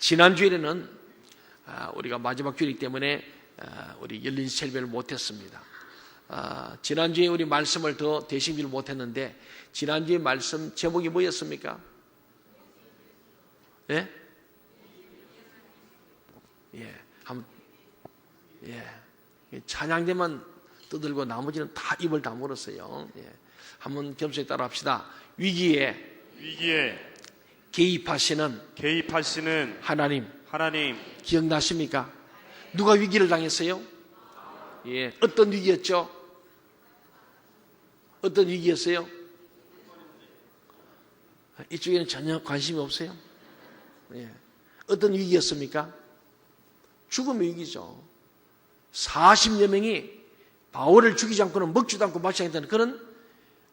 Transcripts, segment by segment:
지난주에는 우리가 마지막 주이기 때문에 우리 열린 셀배를 못했습니다. 지난주에 우리 말씀을 더 대신주를 못했는데 지난주에 말씀 제목이 뭐였습니까? 예? 찬양대만 떠들고 나머지는 다 입을 다물었어요. 한번 겸손히 따라 합시다. 위기에 개입하시는 하나님 기억나십니까? 누가 위기를 당했어요? 어떤 위기였죠? 어떤 위기였어요? 이쪽에는 전혀 관심이 없어요? 어떤 위기였습니까? 죽음의 위기죠. 40여 명이 바울을 죽이지 않고는 먹지도 않고 마시지 않겠다는 그런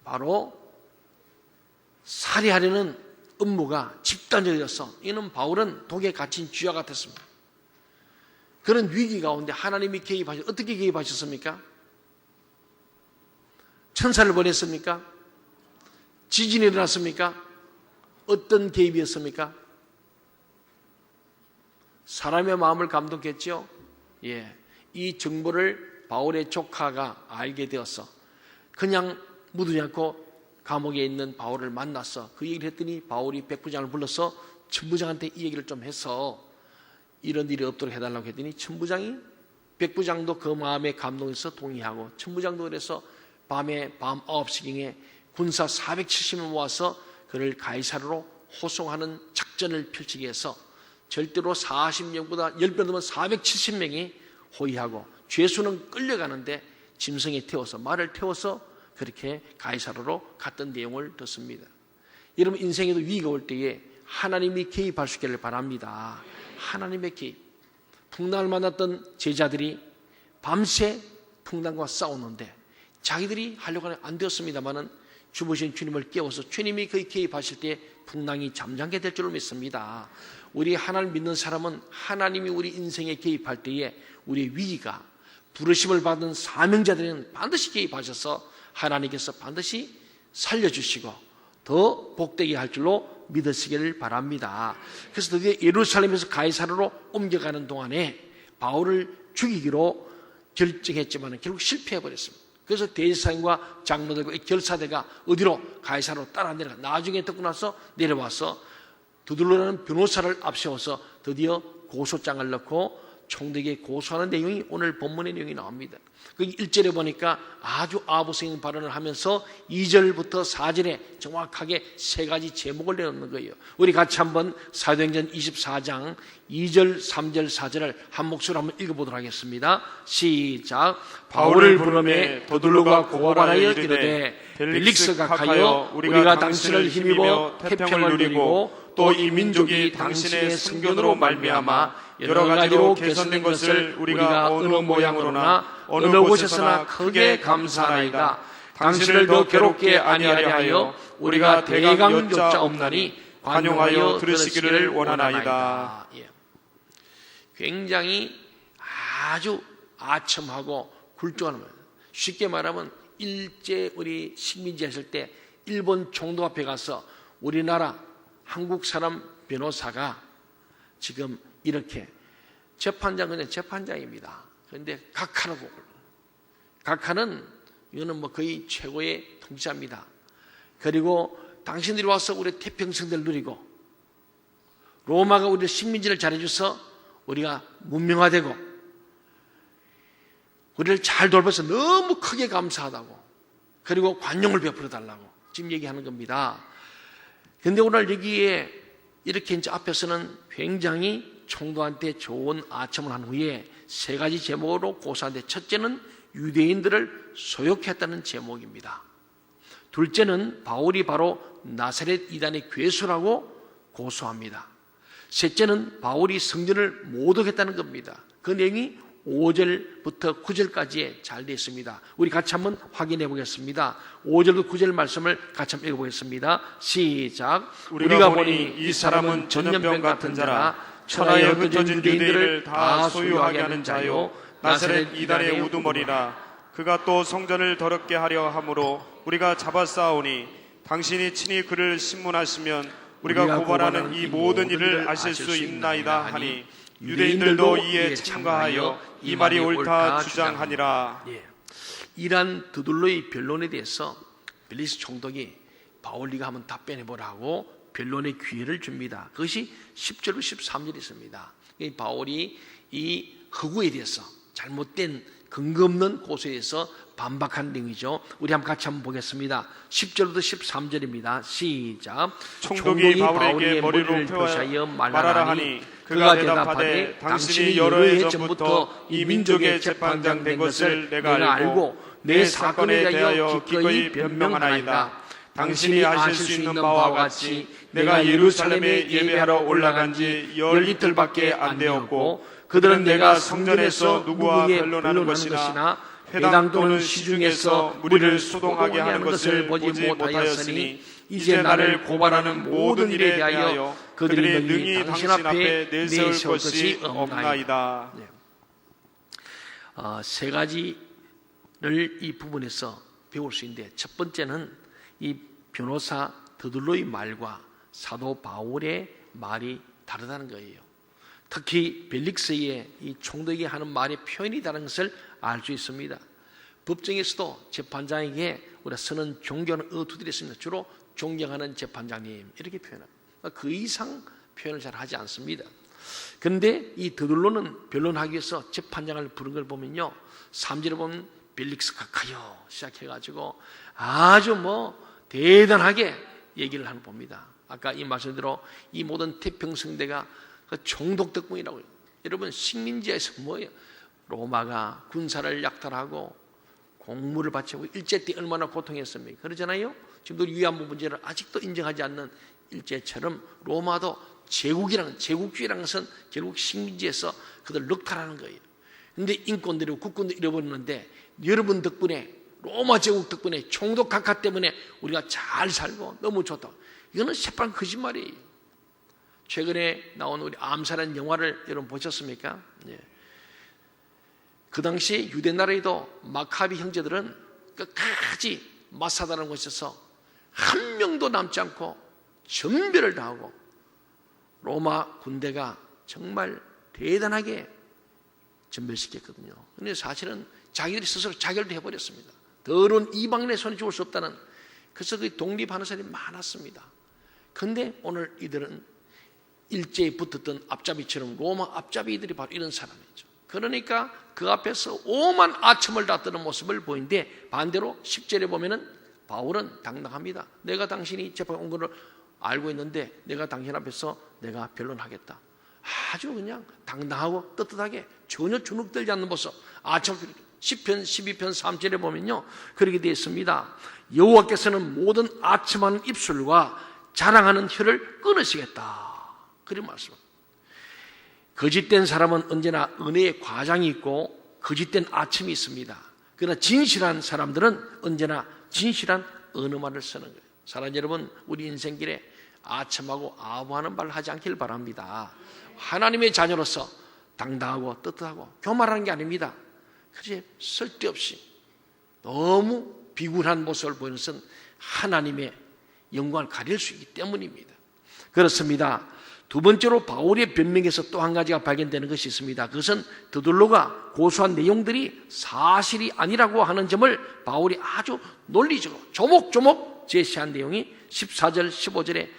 바로 살해하려는 음모가 집단적이었어. 이는 바울은 독에 갇힌 쥐와 같았습니다. 그런 위기 가운데 하나님이 개입하셨. 어떻게 개입하셨습니까? 천사를 보냈습니까? 지진이 일어났습니까? 어떤 개입이었습니까? 사람의 마음을 감동했죠. 이 정보를 바울의 조카가 알게 되었어. 그냥 묻지 않고 감옥에 있는 바울을 만났어. 그 얘기를 했더니 바울이 백부장을 불러서 천부장한테 이 얘기를 좀 해서 이런 일이 없도록 해달라고 했더니 천부장이, 백부장도 그 마음에 감동해서 동의하고, 천부장도 그래서 밤 9시경에 군사 470명 모아서 그를 가이사르로 호송하는 작전을 펼치게 해서 절대로 40명보다 10배 넘은 470명이 호위하고 죄수는 끌려가는데 짐승에 태워서, 말을 태워서 그렇게 가이사르로 갔던 내용을 듣습니다. 여러분 인생에도 위기가 올 때에 하나님이 개입할 수 있기를 바랍니다. 하나님의 개입. 풍랑을 만났던 제자들이 밤새 풍랑과 싸우는데 자기들이 하려고 하면 안 되었습니다만은 주무신 주님을 깨워서 주님이 거기 개입하실 때 풍랑이 잠잠게 될 줄을 믿습니다. 우리 하나님 믿는 사람은 하나님이 우리 인생에 개입할 때에 우리의 위기가, 부르심을 받은 사명자들은 반드시 개입하셔서 하나님께서 반드시 살려주시고 더 복되게 할 줄로 믿으시기를 바랍니다. 그래서 드디어 예루살렘에서 가이사르로 옮겨가는 동안에 바울을 죽이기로 결정했지만 결국 실패해버렸습니다. 그래서 대제사장과 장로들과 결사대가 어디로? 가이사르로 따라 내려가. 나중에 듣고 나서 내려와서 두들러라는 변호사를 앞세워서 드디어 고소장을 넣고 총독에게 고소하는 내용이 오늘 본문의 내용이 나옵니다. 그 1절에 보니까 아주 아부성인 발언을 하면서 2절부터 4절에 정확하게 세 가지 제목을 내놓는 거예요. 우리 같이 한번 사도행전 24장 2절, 3절, 4절을 한 목소리로 한번 읽어보도록 하겠습니다. 시작. 바울을 부르매 더둘로가 고발하여 이르되 벨릭스 각하여 우리가 당신을 힘입어 태평을 누리고 또 이 민족이 당신의 성견으로 말미암아 여러 가지로 개선된 것을 우리가 어느 모양으로나 어느 곳에서나 크게 감사하나이다. 당신을 더 괴롭게 아니하려 하여 우리가 대강 여짜 없나니 관용하여 들으시기를 원하나이다. 굉장히 아주 아첨하고 굴종하는 말이에요. 쉽게 말하면 일제 우리 식민지 했을 때 일본 총독 앞에 가서 우리나라 한국 사람 변호사가 지금 이렇게 재판장은 재판장입니다. 그런데 각하라고, 각하는 이거는 뭐 거의 최고의 통치자입니다. 그리고 당신들이 와서 우리 태평성대를 누리고 로마가 우리 식민지를 잘해줘서 우리가 문명화되고 우리를 잘 돌봐서 너무 크게 감사하다고, 그리고 관용을 베풀어 달라고 지금 얘기하는 겁니다. 그런데 오늘 여기에 이렇게 이제 앞에서는 굉장히 총독한테 좋은 아첨을 한 후에 세 가지 제목으로 고소하는데, 첫째는 유대인들을 소욕했다는 제목입니다. 둘째는 바울이 바로 나사렛 이단의 괴수라고 고소합니다. 셋째는 바울이 성전을 모독했다는 겁니다. 그 내용이 5절부터 9절까지에 잘 되어 있습니다. 우리 같이 한번 확인해 보겠습니다. 5절부터 9절 말씀을 같이 한번 읽어보겠습니다. 시작. 우리가 보니 이 사람은 전염병 같은 자라 천하에 흩어진 유대인들을 다 소유하게 하는 자요 나사렛 이단의 우두머리라. 그가 또 성전을 더럽게 하려 함으로 우리가 잡아싸우니 당신이 친히 그를 신문하시면 우리가 고발하는 이 모든 일을 아실 수 있나이다 하니 유대인들도 이에 참가하여 이 말이 옳다 주장하니라. 이러한 드둘로의 변론에 대해서 벨릭스 총독이 바울 네가 한번 답변해보라고 변론의 기회를 줍니다. 그것이 10절로 13절에 있습니다. 바울이 이 허구에 대해서 잘못된 근거 없는 고소에 대해서 반박한 내용이죠. 우리 같이 한번 보겠습니다. 10절부터 13절입니다. 시작. 총독이 바울에게 머리로 펴 말하라 하니 그가 대답하되 당신이 여러 해 전부터 이 민족의 재판장 된 것을 내가 알고 내 사건에 대하여 기꺼이 변명하나이다. 당신이 아실 수 있는 바와 같이 내가 예루살렘에 예배하러 올라간 지 열 이틀밖에 안 되었고 그들은 내가 성전에서 누구와 변론하는 것이나 회당 또는 시중에서 무리를 소동하게 하는 것을 보지 못하였으니 이제 나를 고발하는 모든 일에 대하여 그들이 능히 당신 앞에 내세울 것이 없나이다. 세 가지를 이 부분에서 배울 수 있는데, 첫 번째는 이 변호사 드둘로의 말과 사도 바울의 말이 다르다는 거예요. 특히 벨릭스의 이 총독이 하는 말의 표현이 다른 것을 알 수 있습니다. 법정에서도 재판장에게 우리가 쓰는 존경하는 어투들이 있습니다. 주로 존경하는 재판장님 이렇게 표현합니다. 그 이상 표현을 잘 하지 않습니다. 그런데 이 드둘로는 변론하기 위해서 재판장을 부른 걸 보면요, 3절에 보면 벨릭스가 가요 시작해가지고 아주 대단하게 얘기를 하는 봅니다. 아까 이 말씀대로 이 모든 태평성대가 그 총독 덕분이라고 해요. 여러분, 식민지에서 뭐예요? 로마가 군사를 약탈하고 공물을 바치고 일제 때 얼마나 고통했습니까? 그러잖아요. 지금도 위안부 문제를 아직도 인정하지 않는 일제처럼 로마도 제국주의라는 것은 결국 식민지에서 그들 넉탈하는 거예요. 그런데 인권들이고 국권도 잃어버렸는데 여러분 덕분에, 로마 제국 덕분에, 총독 각하 때문에 우리가 잘 살고 너무 좋다. 이거는 새빨간 거짓말이에요. 최근에 나온 우리 암살한 영화를 여러분 보셨습니까? 예. 그 당시에 유대 나라에도 마카비 형제들은 끝까지 마사다라는 곳에서 한 명도 남지 않고 전멸을 당하고 로마 군대가 정말 대단하게 전멸시켰거든요. 그런데 사실은 자기들이 스스로 자결도 해버렸습니다. 더러운 이방인의 손에 죽을 수 없다는, 그래서 그 독립하는 사람이 많았습니다. 그런데 오늘 이들은 일제에 붙었던 앞잡이처럼 로마 앞잡이들이 바로 이런 사람이죠. 그러니까 그 앞에서 오만 아첨을 다 뜨는 모습을 보이는데, 반대로 10절에 보면은 바울은 당당합니다. 내가 당신이 재판에 온 것을 알고 있는데 내가 당신 앞에서 내가 변론하겠다. 아주 그냥 당당하고 떳떳하게 전혀 주눅들지 않는 모습. 아첨 10편 12편 3절에 보면요, 그렇게 되어 있습니다. 여호와께서는 모든 아첨하는 입술과 자랑하는 혀를 끊으시겠다. 그런 말씀. 거짓된 사람은 언제나 은혜의 과장이 있고 거짓된 아첨이 있습니다. 그러나 진실한 사람들은 언제나 진실한 어느 말을 쓰는 거예요. 사랑 여러분, 우리 인생길에 아첨하고 아부하는 말을 하지 않길 바랍니다. 하나님의 자녀로서 당당하고 떳떳하고 교만하는 게 아닙니다. 그렇지 쓸데없이 너무 비굴한 모습을 보이는 것은 하나님의 영광을 가릴 수 있기 때문입니다. 그렇습니다. 두 번째로 바울의 변명에서 또 한 가지가 발견되는 것이 있습니다. 그것은 드둘로가 고소한 내용들이 사실이 아니라고 하는 점을 바울이 아주 논리적으로 조목조목 제시한 내용이 14절 15절에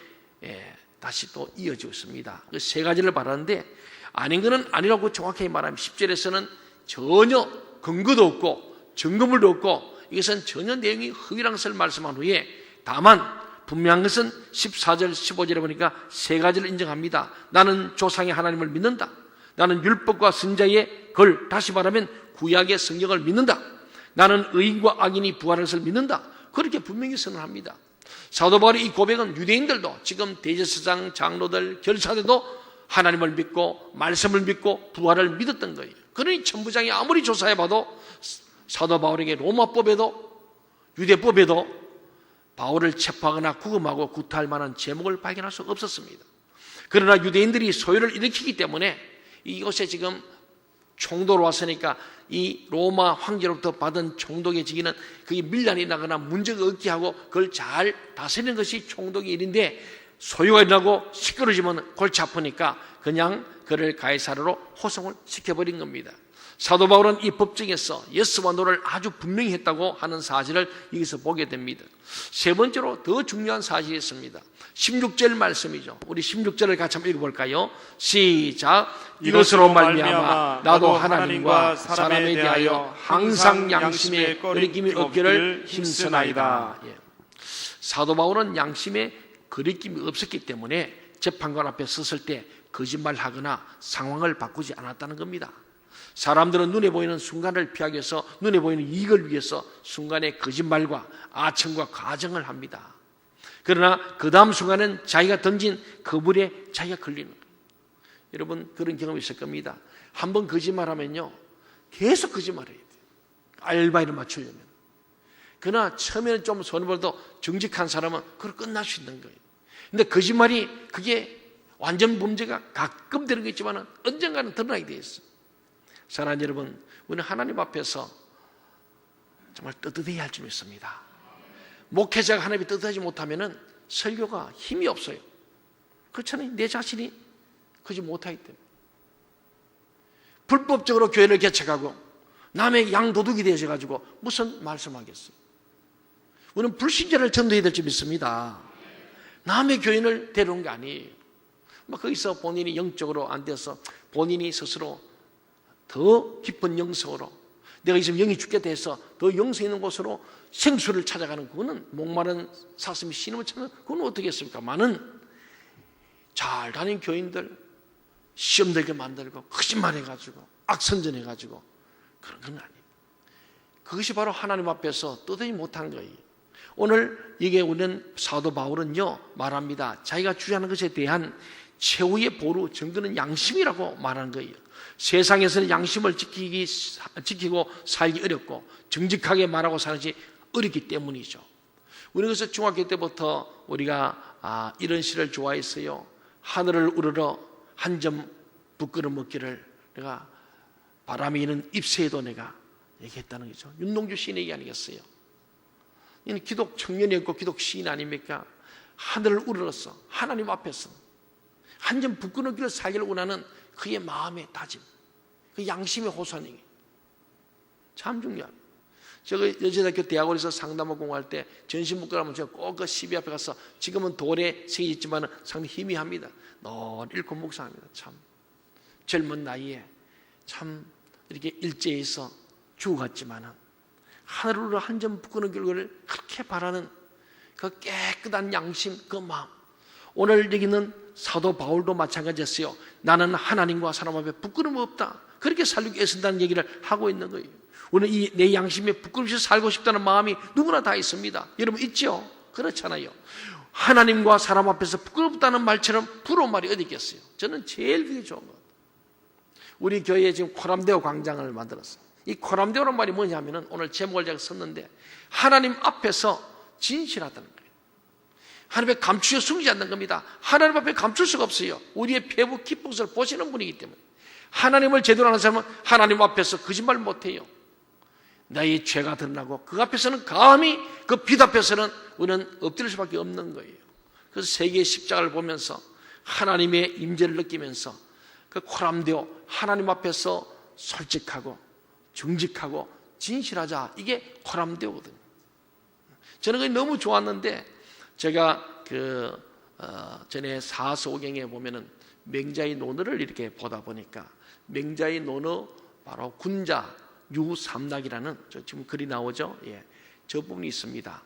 다시 또 이어지고 있습니다. 그 세 가지를 말하는데, 아닌 것은 아니라고 정확하게 말하면 10절에서는 전혀 근거도 없고 증거물도 없고 이것은 전혀 내용이 허위라는 것을 말씀한 후에, 다만 분명한 것은 14절 15절에 보니까 세 가지를 인정합니다. 나는 조상의 하나님을 믿는다. 나는 율법과 선자의 걸, 다시 말하면 구약의 성경을 믿는다. 나는 의인과 악인이 부활할 것을 믿는다. 그렇게 분명히 선언합니다. 사도 바울의 이 고백은 유대인들도, 지금 대제사장, 장로들, 결사들도 하나님을 믿고 말씀을 믿고 부활을 믿었던 거예요. 그러니 천부장이 아무리 조사해봐도 사도 바울에게 로마법에도 유대법에도 바울을 체포하거나 구금하고 구타할 만한 제목을 발견할 수 없었습니다. 그러나 유대인들이 소요를 일으키기 때문에 이곳에 지금 총독으로 왔으니까 이 로마 황제로부터 받은 총독의 직위는 그게 밀란이 나거나 문제가 없게 하고 그걸 잘 다스리는 것이 총독의 일인데, 소요가 일어나고 시끄러지면 골치 아프니까 그냥 그를 가이사르로 호송을 시켜버린 겁니다. 사도 바울은 이 법정에서 예수와 노를 아주 분명히 했다고 하는 사실을 여기서 보게 됩니다. 세 번째로 더 중요한 사실이 있습니다. 16절 말씀이죠. 우리 16절을 같이 한번 읽어볼까요? 시작. 이것으로 말미암아 나도 하나님과 사람에 대하여 항상 양심에 거리낌이 없기를 힘쓰나이다. 예. 사도 바울은 양심에 거리낌이 없었기 때문에 재판관 앞에 섰을 때 거짓말하거나 상황을 바꾸지 않았다는 겁니다. 사람들은 눈에 보이는 순간을 피하기 위해서, 눈에 보이는 이익을 위해서 순간에 거짓말과 아첨과 가정을 합니다. 그러나 그 다음 순간은 자기가 던진 그 물에 자기가 걸리는 거예요. 여러분 그런 경험이 있을 겁니다. 한번 거짓말하면요 계속 거짓말해야 돼요. 알바이를 맞추려면. 그러나 처음에는 좀 손해보도 정직한 사람은 그걸 끝날 수 있는 거예요. 근데 거짓말이 그게 완전 범죄가 가끔 되는 게 있지만 언젠가는 드러나게 되어 있어요. 사랑하는 여러분, 우리는 하나님 앞에서 정말 떳떳해야 할 줄 믿습니다. 목회자가 하나님이 떳떳하지 못하면 설교가 힘이 없어요. 그렇잖아요. 내 자신이 그러지 못하기 때문에. 불법적으로 교회를 개척하고 남의 양도둑이 되어져가지고 무슨 말씀하겠어요. 우리는 불신자를 전도해야 될 줄 믿습니다. 남의 교인을 데려온 게 아니에요. 거기서 본인이 영적으로 안 돼서 본인이 스스로 더 깊은 영성으로 내가 지금 영이 죽겠다 해서 더 영성 있는 곳으로 생수를 찾아가는 그거는 목마른 사슴이 신음을 찾는 그건 어떻게 했습니까? 많은 잘 다닌 교인들 시험 들게 만들고 거짓말해가지고 악선전해가지고 그런 건 아니에요. 그것이 바로 하나님 앞에서 떳떳히 못한 거예요. 오늘 이게 우리는 사도 바울은요 말합니다. 자기가 주장하는 것에 대한 최후의 보루 정도는 양심이라고 말하는 거예요. 세상에서는 양심을 지키고 살기 어렵고 정직하게 말하고 사는 것이 어렵기 때문이죠. 우리 그래서 중학교 때부터 우리가 이런 시를 좋아했어요. 하늘을 우러러 한 점 부끄러 먹기를 내가 바람이 이는 잎새에도 내가 얘기했다는 거죠. 윤동주 시인 얘기 아니겠어요? 이는 기독 청년이었고 기독 시인 아닙니까? 하늘을 우러러서 하나님 앞에서 한 점 부끄러기를 살기를 원하는 그의 마음의 다짐, 그 양심의 호소하는 게 참 중요합니다. 제가 여자대학교 대학원에서 상담을 공부할 때 전신 묶으라면 제가 꼭 그 시비 앞에 가서 지금은 돌에 세 있지만 상당히 희미합니다. 널 읽고 묵상합니다. 참 젊은 나이에 참 이렇게 일제에서 죽어갔지만은 하늘으로 한 점 부끄러기를 그렇게 바라는 그 깨끗한 양심, 그 마음. 오늘 여기는 사도 바울도 마찬가지였어요. 나는 하나님과 사람 앞에 부끄러움 없다. 그렇게 살기 애쓴다는 얘기를 하고 있는 거예요. 우리는 내 양심에 부끄럽지 살고 싶다는 마음이 누구나 다 있습니다. 여러분 있죠? 그렇잖아요. 하나님과 사람 앞에서 부끄럽다는 말처럼 부러운 말이 어디 있겠어요? 저는 제일 그게 좋은 것 같아요. 우리 교회에 지금 코람데오 광장을 만들었어요. 이 코람데오란 말이 뭐냐면은 오늘 제목을 제가 썼는데 하나님 앞에서 진실하다는 거예요. 하나님 앞에 감추어 숨기지 않는 겁니다. 하나님 앞에 감출 수가 없어요. 우리의 배부 깊은 것을 보시는 분이기 때문에. 하나님을 제대로 아는 사람은 하나님 앞에서 거짓말 못해요. 나의 죄가 드러나고 그 앞에서는 감히 그 빛 앞에서는 우리는 엎드릴 수밖에 없는 거예요. 그래서 세계의 십자가를 보면서 하나님의 임재를 느끼면서 그 코람데오 하나님 앞에서 솔직하고 정직하고 진실하자, 이게 코람데오거든요. 저는 그게 너무 좋았는데 제가 전에 사서오경에 보면은 맹자의 논어를 이렇게 보다 보니까 맹자의 논어 바로 군자 유삼락이라는 지금 글이 나오죠. 예, 저 부분이 있습니다.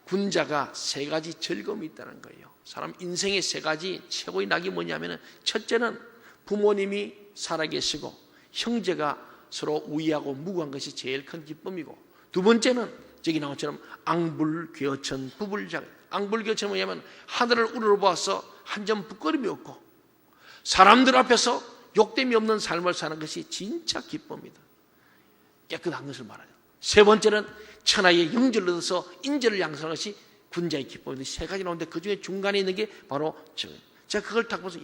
군자가 세 가지 즐거움이 있다는 거예요. 사람 인생의 세 가지 최고의 낙이 뭐냐면은 첫째는 부모님이 살아계시고 형제가 서로 우애하고 무구한 것이 제일 큰 기쁨이고, 두 번째는 저기 나온 것처럼 앙불교천 부불장. 앙불교천은 뭐냐면 하늘을 우러러보아서 한 점 부끄러움이 없고 사람들 앞에서 욕됨이 없는 삶을 사는 것이 진짜 기쁨이다. 깨끗한 것을 말하죠. 세 번째는 천하의 영절을 얻어서 인절을 양성하는 것이 군자의 기쁨인데, 세 가지 나오는데 그 중에 중간에 있는 게 바로 제가 그걸 딱 보면서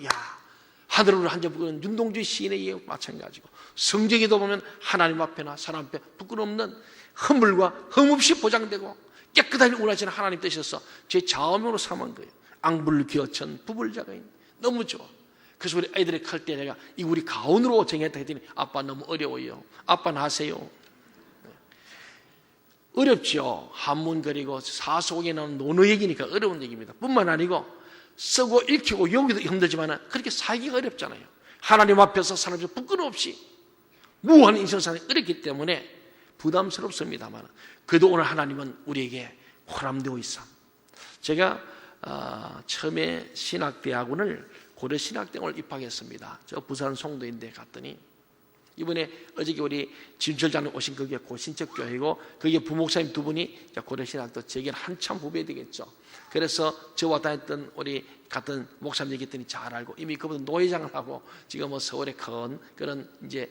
하늘으로 한 점 부끄러운 윤동주 시인의 예와 마찬가지고, 성경에도 보면 하나님 앞에나 사람 앞에 부끄러움 없는 허물과 흠없이 보장되고 깨끗하게 운하시는 하나님 뜻이어서 제 좌우명으로 삼은 거예요. 앙불 기어천 부불자가인. 너무 좋아. 그래서 우리 아이들이 클 때 내가 이 우리 가온으로 정했다 했더니 아빠 너무 어려워요. 아빠는 하세요. 어렵죠. 한문 그리고 사속에 나오는 논어 얘기니까 어려운 얘기입니다. 뿐만 아니고 쓰고 읽히고 여기도 힘들지만 그렇게 살기가 어렵잖아요. 하나님 앞에서 사람이 부끄러움 없이 무한 인생살이 어렵기 때문에 부담스럽습니다만 그래도 오늘 하나님은 우리에게 호람되어 있어. 제가 처음에 신학대학원을 고려신학대학원을 입학했습니다. 저 부산 송도인데 갔더니 이번에 어저께 우리 진철자님 오신 그게 고신척교회고 그게 부목사님 두 분이 고려신학도 제게는 한참 후배 되겠죠. 그래서 저와 다녔던 우리 같은 목사님 얘기했더니 잘 알고 이미 그분 노회장을 하고 지금 뭐 서울에 큰 그런 이제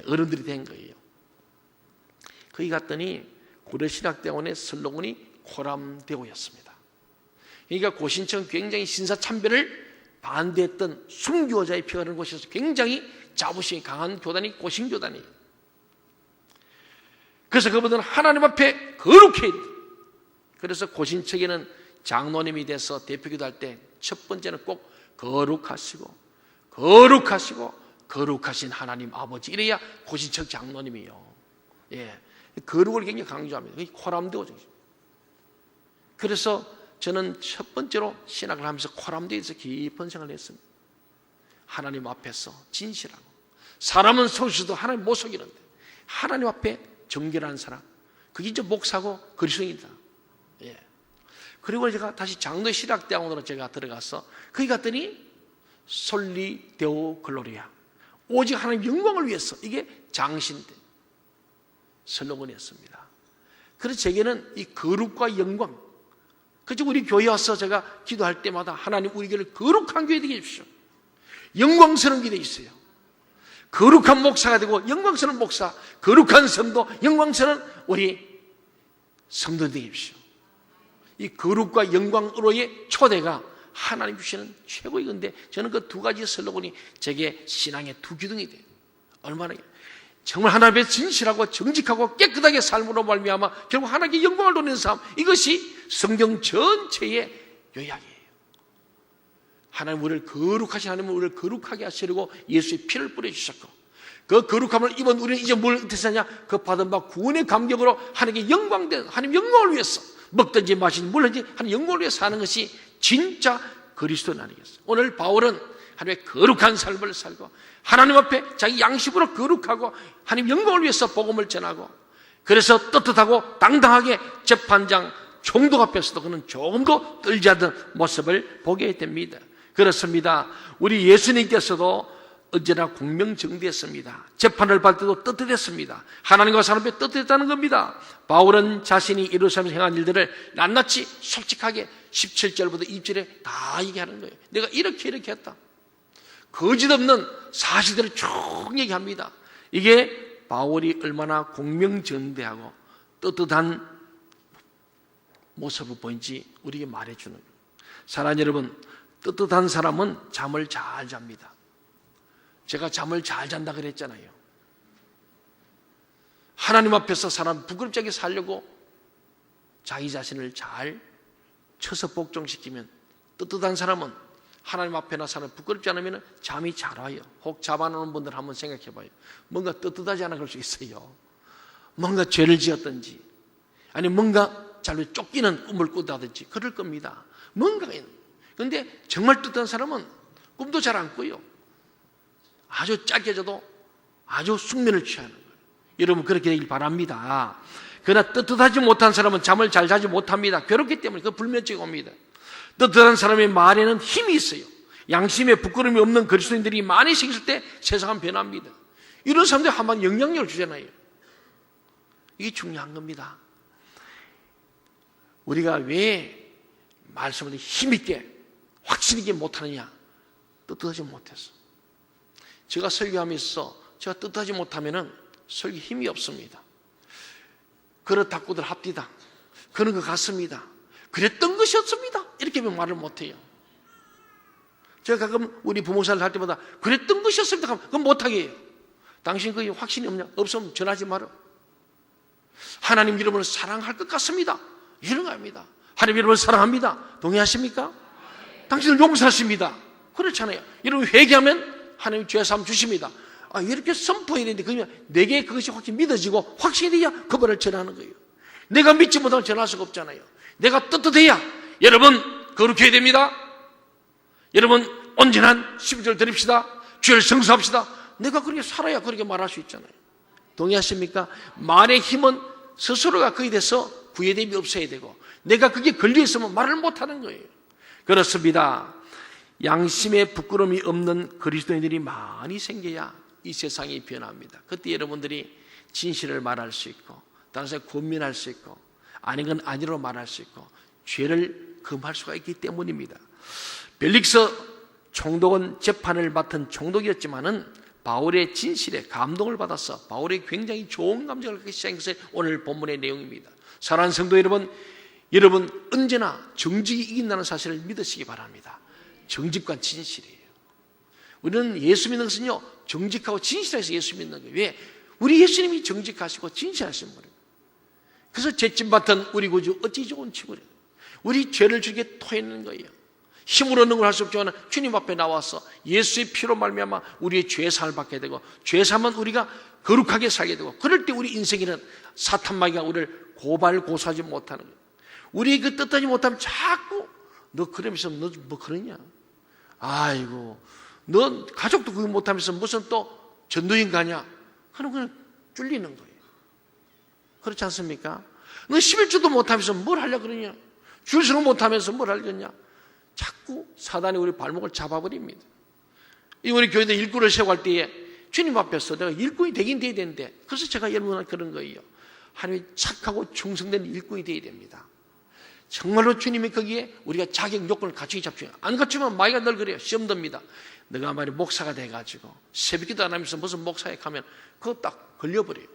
어른들이 된 거예요. 거기 갔더니 고려신학대학원의 슬로건이 호람대오였습니다. 그러니까 고신청 굉장히 신사참배를 반대했던 순교자의 피가 흐르는 곳에서 굉장히 자부심이 강한 교단이 고신교단이에요. 그래서 그분들은 하나님 앞에 거룩해야 돼요. 그래서 고신청에는 장로님이 돼서 대표기도할 때 첫 번째는 꼭 거룩하시고 거룩하신 하나님 아버지 이래야 고신청 장로님이에요. 예, 거룩을 굉장히 강조합니다. 호람되어져 있어요. 그래서 저는 첫 번째로 신학을 하면서 호람되어서 깊은 생각을 했습니다. 하나님 앞에서 진실하고 사람은 속이도 하나님 못 속이는데 하나님 앞에 정결한 사람 그게 이제 목사고 그리스도인이다. 예. 그리고 제가 다시 장로의 신학대학원으로 제가 들어가서 거기 갔더니 솔리 데오 글로리아 오직 하나님 영광을 위해서 이게 장신대 슬로건이었습니다. 그래서 제게는 이 거룩과 영광 그래서 우리 교회에 와서 제가 기도할 때마다 하나님 우리 교회를 거룩한 교회 되게 해주십시오. 영광스러운 교회 되게 있어요. 거룩한 목사가 되고 영광스러운 목사, 거룩한 성도, 영광스러운 우리 성도 되게 해주십시오. 이 거룩과 영광으로의 초대가 하나님 주시는 최고의 건데 저는 그 두 가지 슬로건이 제게 신앙의 두 기둥이 돼요. 얼마나 정말 하나님의 진실하고 정직하고 깨끗하게 삶으로 말미암아 결국 하나님께 영광을 돌리는 삶 이것이 성경 전체의 요약이에요. 하나님 우리를 거룩하신 하나님은 우리를 거룩하게 하시려고 예수의 피를 뿌려주셨고 그 거룩함을 입은 우리는 이제 뭘 어떻게 하냐 그 받은 바 구원의 감격으로 하나님께 영광된 하나님 영광을 위해서 먹든지 마시든지 물든지 하나님 영광을 위해서 사는 것이 진짜 그리스도는 아니겠어요. 오늘 바울은 하나님의 거룩한 삶을 살고 하나님 앞에 자기 양심으로 거룩하고 하나님 영광을 위해서 복음을 전하고 그래서 떳떳하고 당당하게 재판장 총독 앞에서도 그는 조금도 떨지 않는 모습을 보게 됩니다. 그렇습니다. 우리 예수님께서도 언제나 공명정대했습니다. 재판을 받을 때도 떳떳했습니다. 하나님과 사람 앞에 떳떳했다는 겁니다. 바울은 자신이 예루살렘에서 행한 일들을 낱낱이 솔직하게 17절부터 20절에 다 얘기하는 거예요. 내가 이렇게 했다. 거짓 없는 사실들을 쭉 얘기합니다. 이게 바울이 얼마나 공명정대하고 떳떳한 모습을 보인지 우리에게 말해주는 거예요. 사랑하는 여러분, 떳떳한 사람은 잠을 잘 잡니다. 제가 잠을 잘 잔다 그랬잖아요. 하나님 앞에서 사람 부끄럽지 않게 살려고 자기 자신을 잘 쳐서 복종시키면 떳떳한 사람은 하나님 앞에나 사람 부끄럽지 않으면 잠이 잘 와요. 혹 잡아놓은 분들 한번 생각해 봐요. 뭔가 떳떳하지 않아 그럴 수 있어요. 뭔가 죄를 지었든지 아니 뭔가 잘로 쫓기는 꿈을 꾼다든지 그럴 겁니다. 뭔가가 있는. 그런데 정말 떳떳한 사람은 꿈도 잘 안 꿔요. 아주 짧게 자도 아주 숙면을 취하는 거예요. 여러분 그렇게 되길 바랍니다. 그러나 떳떳하지 못한 사람은 잠을 잘 자지 못합니다. 괴롭기 때문에 그 불면증이 옵니다. 떳떳한 사람의 말에는 힘이 있어요. 양심에 부끄러움이 없는 그리스도인들이 많이 생겼을 때 세상은 변합니다. 이런 사람들 한번 영향력을 주잖아요. 이게 중요한 겁니다. 우리가 왜 말씀을 힘있게 확신 있게 못하느냐? 떳떳하지 못해서. 제가 설교하면서 제가 떳떳하지 못하면 설교 힘이 없습니다. 그렇다고들 합디다. 그런 것 같습니다. 그랬던 것이었습니다. 이렇게 말을 못해요. 제가 가끔 우리 부모사를 할 때마다 그랬던 것이었습니다. 그럼 못하게 해요. 당신 그게 확신이 없냐? 없으면 전하지 마라. 하나님 여러분을 사랑할 것 같습니다. 이런 거 아닙니다. 하나님 여러분을 사랑합니다. 동의하십니까? 당신을 용서하십니다. 그렇잖아요. 여러분 회개하면 하나님 죄사함 주십니다. 이렇게 선포해야 되는데 그러면 내게 그것이 확실히 믿어지고 확신이 돼야 그 말을 전하는 거예요. 내가 믿지 못하면 전할 수가 없잖아요. 내가 떳떳해야 여러분 거룩해야 됩니다. 여러분 온전한 12절 드립시다. 죄를 성수합시다. 내가 그렇게 살아야 그렇게 말할 수 있잖아요. 동의하십니까? 말의 힘은 스스로가 거기에 대해서 구애됨이 없어야 되고 내가 그게 걸려있으면 말을 못하는 거예요. 그렇습니다. 양심에 부끄러움이 없는 그리스도인들이 많이 생겨야 이 세상이 변합니다. 그때 여러분들이 진실을 말할 수 있고 다른 사람에 권면할 수 있고 아닌 건 아니로 말할 수 있고 죄를 금할 수가 있기 때문입니다. 벨릭스 총독은 재판을 맡은 총독이었지만은 바울의 진실에 감동을 받아서 바울이 굉장히 좋은 감정을 갖기 시작한 것이 오늘 본문의 내용입니다. 사랑하는 성도 여러분 언제나 정직이 이긴다는 사실을 믿으시기 바랍니다. 정직과 진실이에요. 우리는 예수 믿는 것은요 정직하고 진실해서 예수 믿는 거예요. 왜? 우리 예수님이 정직하시고 진실하신 분이에요. 그래서 죄짐 받은 우리 구주 어찌 좋은 친구래요. 우리 죄를 주게 토해내는 거예요. 힘으로 얻는 걸 할 수 없지만 주님 앞에 나와서 예수의 피로 말미암아 우리의 죄사함을 받게 되고 죄사함은 우리가 거룩하게 살게 되고 그럴 때 우리 인생에는 사탄마귀가 우리를 고발고사하지 못하는 거예요. 우리 그 뜻하지 못하면 자꾸 너 그러면서 너 뭐 그러냐? 아이고 너 가족도 그거 못하면서 무슨 또 전도인 가냐? 그럼 그냥 쫄리는 거예요. 그렇지 않습니까? 너 11주도 못하면서 뭘 하려고 그러냐? 줄서는 못하면서 뭘 하려냐? 자꾸 사단이 우리 발목을 잡아버립니다. 우리 교회도 일꾼을 세워갈 때에 주님 앞에서 내가 일꾼이 되긴 돼야 되는데 그래서 제가 여러분한테 그런 거예요. 하나님이 착하고 충성된 일꾼이 돼야 됩니다. 정말로 주님이 거기에 우리가 자격 요건을 갖추기 잡죠. 안 갖추면 마귀가 늘 그래요. 시험 듭니다. 너가 말이 목사가 돼가지고 새벽기도 안 하면서 무슨 목사에 가면 그거 딱 걸려버려요.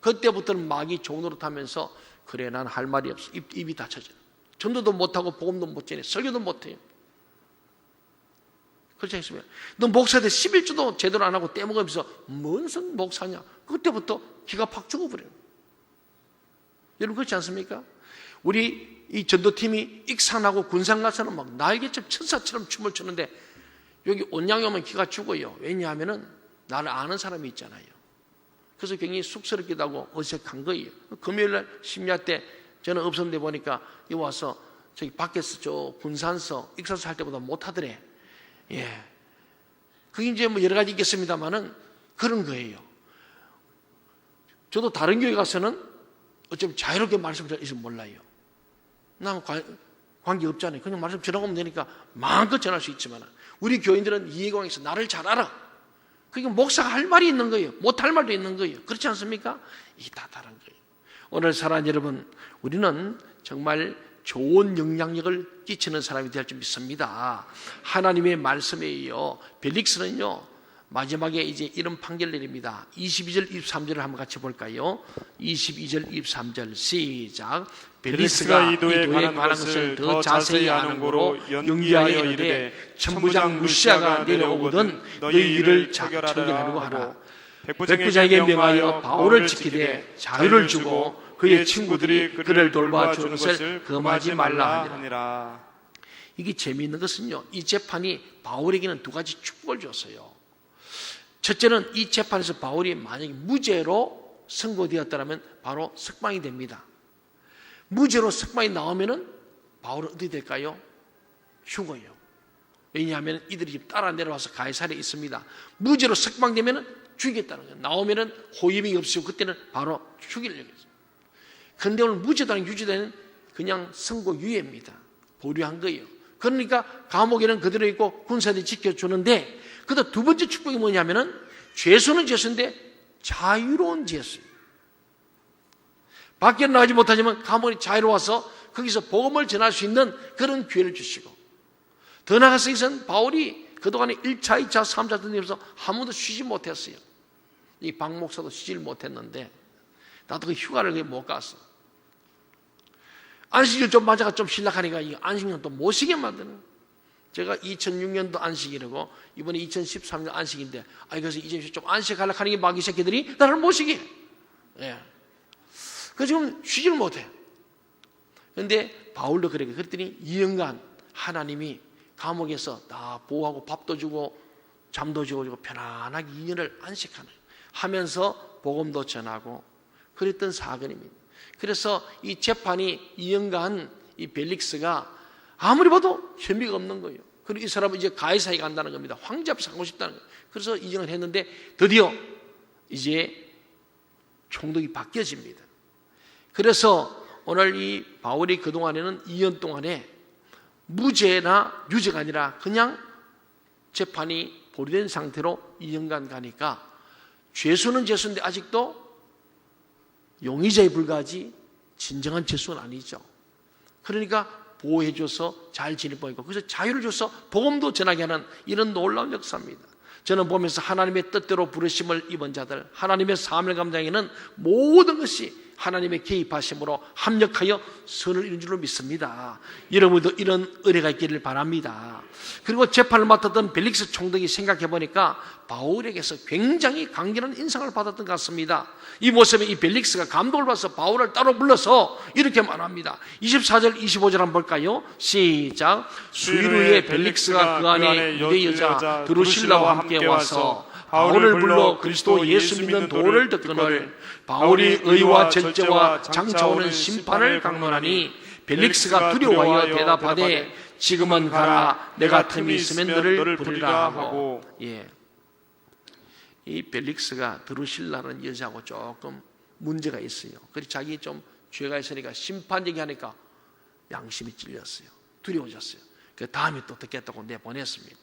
그때부터는 마귀 종로로 타면서 그래 난 할 말이 없어. 입이 닫혀져요. 전도도 못하고 복음도 못 전해 설교도 못해요. 그렇지 않습니까? 너 목사들 11주도 제대로 안 하고 떼먹으면서 뭔 목사냐? 그때부터 기가 팍 죽어버려요. 여러분 그렇지 않습니까? 우리 이 전도팀이 익산하고 군산 가서는 막 날개처럼 천사처럼 춤을 추는데 여기 온양이 오면 기가 죽어요. 왜냐하면은 나를 아는 사람이 있잖아요. 그래서 굉장히 쑥스럽기도 하고 어색한 거예요. 금요일날 심야 때 저는 없었는데 보니까 여기 와서 저기 밖에서 저 군산서 익산서 할 때보다 못하더래. 예. 그게 이제 뭐 여러 가지 있겠습니다만은 그런 거예요. 저도 다른 교회 가서는 어쩌면 자유롭게 말씀드릴지 몰라요. 난 관계 없잖아요. 그냥 말씀 전하면 되니까 마음껏 전할 수 있지만 우리 교인들은 이해광에서 나를 잘 알아. 그게 목사가 할 말이 있는 거예요. 못할 말도 있는 거예요. 그렇지 않습니까? 이게 다 다른 거예요. 오늘 사랑하는 여러분, 우리는 정말 좋은 영향력을 끼치는 사람이 될 줄 믿습니다. 하나님의 말씀에 이어 벨릭스는요 마지막에 이제 이런 판결을 내립니다. 22절 23절을 한번 같이 볼까요? 22절 23절 시작. 벨릭스가 이도에 관한 것을 더 자세히 아는 거로 연기하여 이르되 천부장 루시아가 내려오거든 너희 일을 처결하려고 하라. 백부장에게 명하여 바울을 지키되 자유를 주고 그의 친구들이 그를 돌봐주는 것을 금하지 말라 하니라. 이게 재미있는 것은요 이 재판이 바울에게는 두 가지 축복을 줬어요. 첫째는 이 재판에서 바울이 만약에 무죄로 선고되었다면 바로 석방이 됩니다. 무죄로 석방이 나오면은 바울은 어떻게 될까요? 죽어요. 왜냐하면 이들이 지금 따라 내려와서 가이사랴에 있습니다. 무죄로 석방되면은 죽이겠다는 거예요. 나오면은 호임이 없이고 그때는 바로 죽이려고 했어요. 그런데 오늘 무죄다는 유죄다는 그냥 선고유예입니다. 보류한 거예요. 그러니까 감옥에는 그대로 있고 군사들이 지켜주는데 그다음 두 번째 축복이 뭐냐면은 죄수는 죄수인데 자유로운 죄수예요. 밖에 나가지 못하지만 감옥에 자유로워서 거기서 복음을 전할 수 있는 그런 기회를 주시고 더 나아가서 이것은 바울이 그동안에 1차, 2차, 3차 등에서 한 번도 쉬지 못했어요. 이 박 목사도 쉬지를 못했는데 나도 그 휴가를 못 갔어. 안식일 좀 맞아가 좀 신락하니까 이 안식일은 또 못 쉬게 만드는. 제가 2006년도 안식이라고 이번에 2013년 안식인데 그래서 이제 좀 안식하려고 하는 게 마귀 새끼들이 나를 못 쉬게. 예. 그래서 지금 쉬지를 못해. 그런데 바울도 그랬더니 2년간 하나님이 감옥에서 다 보호하고 밥도 주고 잠도 주고 편안하게 2년을 안식하면서 복음도 전하고 그랬던 사건입니다. 그래서 이 재판이 2년간 이 벨릭스가 아무리 봐도 혐의가 없는 거예요. 그리고 이 사람은 이제 가해사에 간다는 겁니다. 황제 앞에 가고 싶다는 거예요. 그래서 이전을 했는데 드디어 이제 총독이 바뀌어집니다. 그래서 오늘 이 바울이 그동안에는 2년 동안에 무죄나 유죄가 아니라 그냥 재판이 보류된 상태로 2년간 가니까 죄수는 죄수인데 아직도 용의자에 불과하지 진정한 죄수는 아니죠. 그러니까 보호해줘서 잘 지낼 뻔했고 그래서 자유를 줘서 복음도 전하게 하는 이런 놀라운 역사입니다. 저는 보면서 하나님의 뜻대로 부르심을 입은 자들, 하나님의 사명을 감당하는 모든 것이 하나님의 개입하심으로 합력하여 선을 이룬 줄로 믿습니다. 여러분도 이런 은혜가 있기를 바랍니다. 그리고 재판을 맡았던 벨릭스 총독이 생각해 보니까 바울에게서 굉장히 강렬한 인상을 받았던 것 같습니다. 이 모습에 이 벨릭스가 감동을 받아서 바울을 따로 불러서 이렇게 말합니다. 24절 25절 한번 볼까요? 시작. 수일 후에 벨릭스가 그 안에 유대 여자 드루실라와 함께 와서 바울을 불러 그리스도 예수 믿는 도를 듣거늘 바울이 의와 절제와 장차오는 심판을 강론하니 벨릭스가 두려워하여 대답하되 지금은 가라 내가 틈이 있으면 너를 부르리라 하고. 이 벨릭스가 드루실라는 여자하고 조금 문제가 있어요. 그래서 자기 좀 죄가 있으니까 심판적이 하니까 양심이 찔렸어요. 두려워졌어요. 그 다음에 또 듣겠다고 내보냈습니다.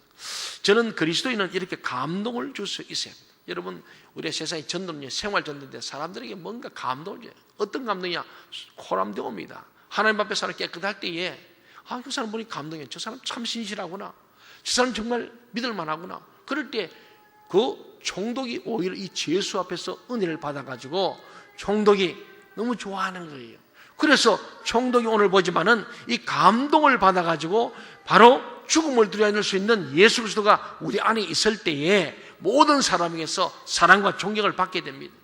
저는 그리스도인은 이렇게 감동을 줄 수 있어요. 여러분 우리의 세상의 전도는 생활 전도인데 사람들에게 뭔가 감동을 줘요. 어떤 감동이냐? 코람되 옵니다. 하나님 앞에 사람 깨끗할 때에 그 사람 보니 감동이에요. 저 사람 참 신실하구나. 저 사람 정말 믿을만하구나. 그럴 때 그 총독이 오히려 이 죄수 앞에서 은혜를 받아가지고 총독이 너무 좋아하는 거예요. 그래서 총독이 오늘 보지만은 이 감동을 받아가지고 바로 죽음을 두려워할 수 있는 예수 그리스도가 우리 안에 있을 때에 모든 사람에게서 사랑과 존경을 받게 됩니다.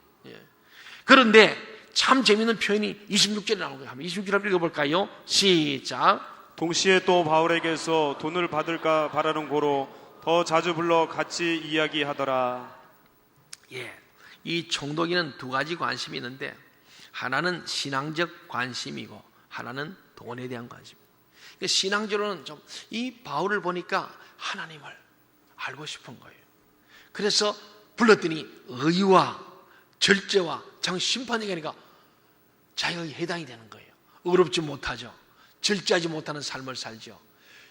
그런데 참 재미있는 표현이 26절에 나오는 거예요. 26절 한번 읽어볼까요? 시작. 동시에 또 바울에게서 돈을 받을까 바라는 고로 더 자주 불러 같이 이야기하더라. 이 총독에는 두 가지 관심이 있는데 하나는 신앙적 관심이고 하나는 돈에 대한 관심입니다. 신앙적으로는 좀 이 바울을 보니까 하나님을 알고 싶은 거예요. 그래서 불렀더니 의와 절제와 심판이 하니까 자기가 해당이 되는 거예요. 의롭지 못하죠. 절제하지 못하는 삶을 살죠.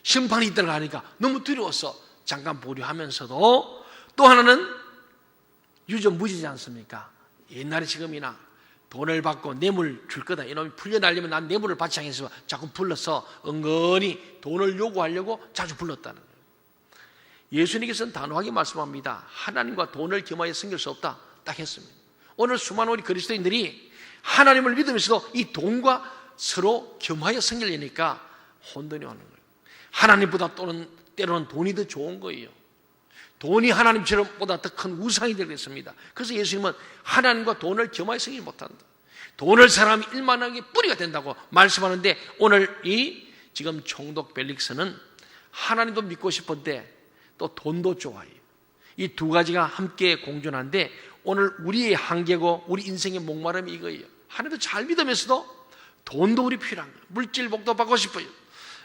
심판이 있다고 하니까 너무 두려워서 잠깐 보류하면서도 또 하나는 유전무지지 않습니까? 옛날에 지금이나 돈을 받고 뇌물 줄 거다. 이놈이 풀려나려면 난 뇌물을 받지 않겠어. 자꾸 불러서 은근히 돈을 요구하려고 자주 불렀다는 거예요. 예수님께서는 단호하게 말씀합니다. 하나님과 돈을 겸하여 섬길 수 없다. 딱 했습니다. 오늘 수많은 우리 그리스도인들이 하나님을 믿으면서도 이 돈과 서로 겸하여 섬기려니까 혼돈이 오는 거예요. 하나님보다 때로는 돈이 더 좋은 거예요. 돈이 하나님보다 더 큰 우상이 되겠습니다. 그래서 예수님은 하나님과 돈을 겸하여 섬기지 못한다. 돈을 사람이 일만하게 뿌리가 된다고 말씀하는데 오늘 이 지금 총독 벨릭스는 하나님도 믿고 싶은데 또 돈도 좋아해요. 이 두 가지가 함께 공존한데 오늘 우리의 한계고 우리 인생의 목마름이 이거예요. 하나님도 잘 믿으면서도 돈도 우리 필요한 거예요. 물질 복도 받고 싶어요.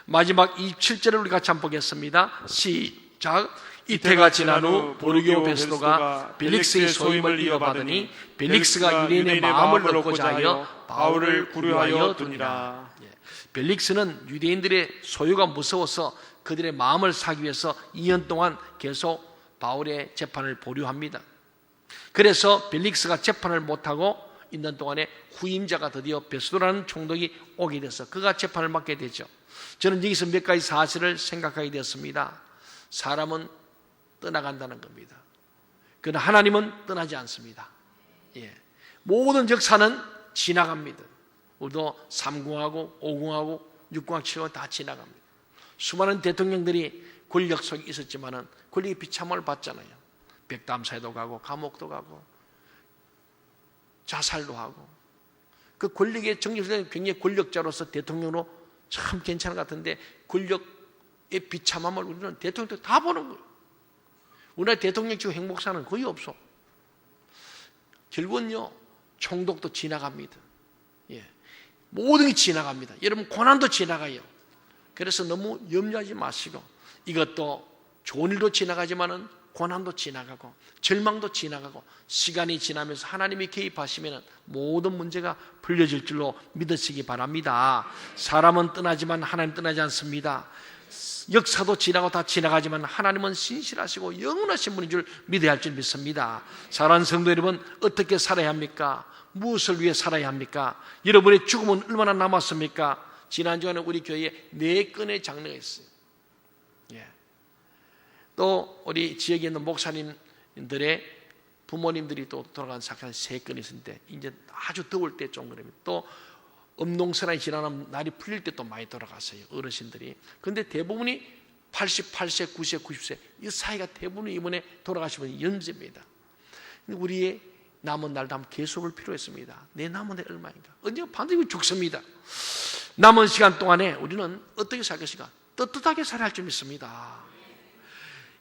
마지막 27절을 우리 같이 한번 보겠습니다. 시작. 이태가 지난 후 보르기오 베스도가 벨릭스의 소임을 이어받으니 벨릭스가 유대인의 마음을 얻고자 하여 바울을 구류하여 두니라. 벨릭스는 유대인들의 소유가 무서워서 그들의 마음을 사기 위해서 2년 동안 계속 바울의 재판을 보류합니다. 그래서 벨릭스가 재판을 못하고 있는 동안에 후임자가 드디어 베스도라는 총독이 오게 돼서 그가 재판을 맡게 되죠. 저는 여기서 몇 가지 사실을 생각하게 되었습니다. 사람은 떠나간다는 겁니다. 그러나 하나님은 떠나지 않습니다. 모든 역사는 지나갑니다. 우리도 3공하고 5공하고 6공하고 7공하고 다 지나갑니다. 수많은 대통령들이 권력 속에 있었지만 권력의 비참함을 받잖아요. 백담사에도 가고 감옥도 가고 자살도 하고 그 권력의 정립된 굉장히 권력자로서 대통령으로 참 괜찮은 것 같은데 권력 비참함을 우리는 대통령 다 보는 거예요. 우리나라 대통령 치고 행복 사는 거의 없어. 결국은요, 총독도 지나갑니다. 예. 모든 게 지나갑니다. 여러분, 고난도 지나가요. 그래서 너무 염려하지 마시고, 이것도 좋은 일도 지나가지만은 고난도 지나가고 절망도 지나가고 시간이 지나면서 하나님이 개입하시면 모든 문제가 풀려질 줄로 믿으시기 바랍니다. 사람은 떠나지만 하나님 떠나지 않습니다. 역사도 지나고 다 지나가지만 하나님은 신실하시고 영원하신 분인 줄 믿어야 할 줄 믿습니다. 사랑하는 성도 여러분, 어떻게 살아야 합니까? 무엇을 위해 살아야 합니까? 여러분의 죽음은 얼마나 남았습니까? 지난주에는 우리 교회에 4건의 장례가 있어요. 예. 또 우리 지역에 있는 목사님들의 부모님들이 또 돌아간 사건이 3건이 있었는데, 이제 아주 더울 때 좀 그러면 또 음동선이 지나면 날이 풀릴 때 또 많이 돌아갔어요, 어르신들이. 근데 대부분이 88세, 90세, 90세 이 사이가 대부분 이번에 돌아가신 분이 연세입니다. 우리의 남은 날도 한번 계속을 필요했습니다. 내 남은 날 얼마인가? 언젠가 반드시 죽습니다. 남은 시간 동안에 우리는 어떻게 살 것인가? 떳떳하게 살아야 할 줄 믿습니다.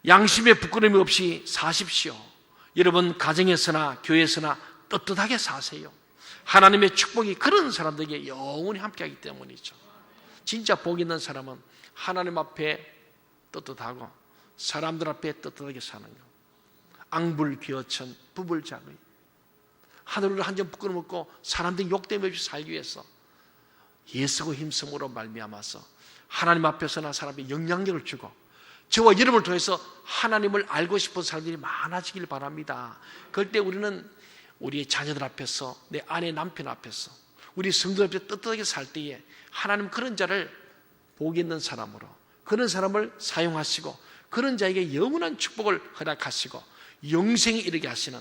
양심에 부끄러움이 없이 사십시오. 여러분 가정에서나 교회에서나 떳떳하게 사세요. 하나님의 축복이 그런 사람들에게 영원히 함께하기 때문이죠. 진짜 복 있는 사람은 하나님 앞에 떳떳하고 사람들 앞에 떳떳하게 사는 것. 앙불귀어천 부불자의 하늘을 한 점 부끄러움 없고 사람들 욕됨 없이 살기 위해서 예수고 힘쓰므로 말미암아서 하나님 앞에서나 사람에게 영향력을 주고 저와 여러분을 통해서 하나님을 알고 싶은 사람들이 많아지길 바랍니다. 그럴 때 우리는 우리의 자녀들 앞에서, 내 아내 남편 앞에서, 우리 성도 앞에서 떳떳하게 살 때에 하나님 그런 자를 복 있는 사람으로, 그런 사람을 사용하시고 그런 자에게 영원한 축복을 허락하시고 영생에 이르게 하시는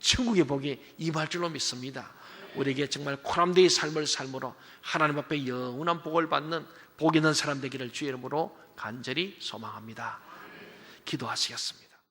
천국의 복이 임할 줄로 믿습니다. 우리에게 정말 코람데의 삶을 삶으로 하나님 앞에 영원한 복을 받는 복 있는 사람 되기를 주의 이름으로 간절히 소망합니다. 기도하시겠습니다.